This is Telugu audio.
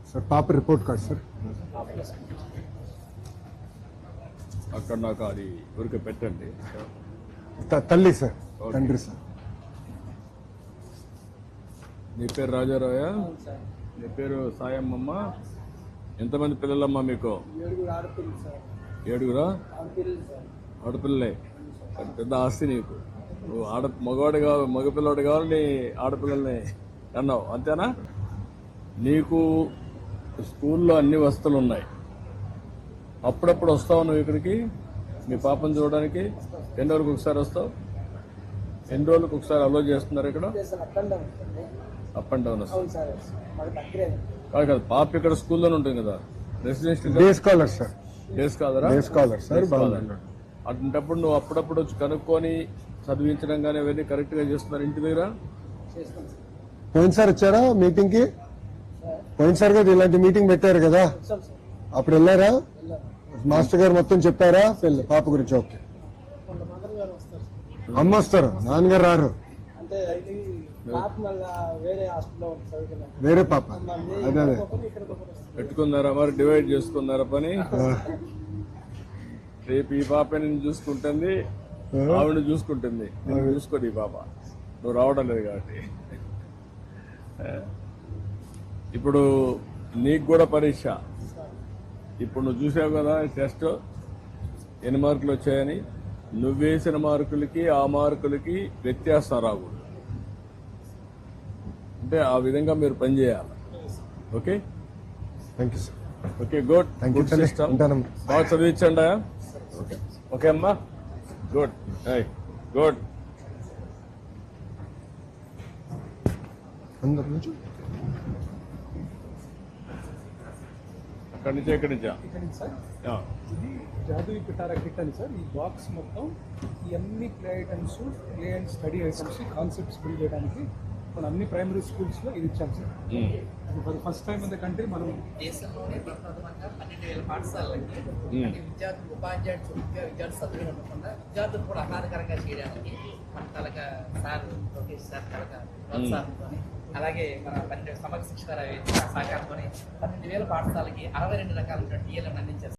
సార్ పాప రిపోర్ట్ కార్డ్ సార్ అక్కడ నాకు అది ఊరికే పెట్టండి. తల్లి సార్, తండ్రి సార్. నీ పేరు రాజారాయ, నీ పేరు సాయమ్మమ్మ. ఎంతమంది పిల్లలమ్మా మీకు? ఏడుగురా ఆడపిల్లలే. పెద్ద ఆస్తి నీకు. నువ్వు మగవాడు కావాలి, మగపిల్లవాడు కావాలి, నీ ఆడపిల్లల్ని అన్నావు అంతేనా? నీకు స్కూల్లో అన్ని వసతులు ఉన్నాయి. అప్పుడప్పుడు వస్తావు నువ్వు ఇక్కడికి మీ పాపను చూడడానికి. ఎన్ని రోజులకు ఒకసారి వస్తావు? ఎన్ని రోజులకు ఒకసారి అలో చేస్తున్నారు ఇక్కడ? అప్ అండ్ డౌన్ వస్తావు కాదు కదా. పాప ఇక్కడ స్కూల్లోనే ఉంటుంది కదా. Residential day scholar sir. Day స్కాలరా? Day scholar sir. అటువంటిప్పుడు నువ్వు అప్పుడప్పుడు వచ్చి కనుక్కొని చదివించడం కానీ అవన్నీ కరెక్ట్ గా చేస్తున్నారు ఇంటి దగ్గర? పోయినసారి వచ్చారా మీటింగ్ కి? పోయినసారి కదా ఇలాంటి మీటింగ్ పెట్టారు కదా, అప్పుడు వెళ్ళారా? మాస్టర్ గారు మొత్తం చెప్పారా పాప గురించి? ఓకే. అమ్మ వస్తారు, నాన్నగారు రారు. వేరే పాప అదే అదే పెట్టుకున్నారా మరి? డివైడ్ చేసుకున్నారా పని? రేపు ఈ పాప నేను చూసుకుంటుంది, ఆవిడ చూసుకుంటుంది. నేను చూసుకోండి ఈ పాప, నువ్వు రావడం లేదు కాబట్టి. ఇప్పుడు నీకు కూడా పరీక్ష. ఇప్పుడు నువ్వు చూసావు కదా టెస్ట్ ఎన్ని మార్కులు వచ్చాయని. నువ్వేసిన మార్కులకి ఆ మార్కులకి వ్యత్యాసం రాకూడదు. అంటే ఆ విధంగా మీరు పనిచేయాలి. Okay, thank you sir. Okay, good. Good system. బాగా చదివించండి. ఓకే అమ్మా, గుడ్ గుడ్. అందరి నుంచి అక్కడి నుంచి ఎక్కడి నుంచా? సార్ ఇది జాదూయి పిటారా కిట్ అని సార్. ఈ బాక్స్ మొత్తం ఈ అన్ని play items, play and study items, concepts build చేయడానికి మన అన్ని ప్రైమరీ స్కూల్స్ లో ఇది ఇచ్చాం sir. For first time in the country మనం దేశంలోనే ప్రప్రథమంగా 12,000 పాఠశాలలకి విద్యార్థులు, ఉపాధ్యాయులు విద్యార్థులు సభ్యులు ఉండకుండా విద్యార్థులు కూడా ఆహ్లాదకరంగా చేయడానికి మన తలక సార్ లోకేష్ సార్ తలక ప్రోత్సాహంతో, అలాగే మన 12 సమగ్ర శిక్షణ సహకారంతో 12,000 పాఠశాలకి 62 రకాల టీఎలను అందించారు.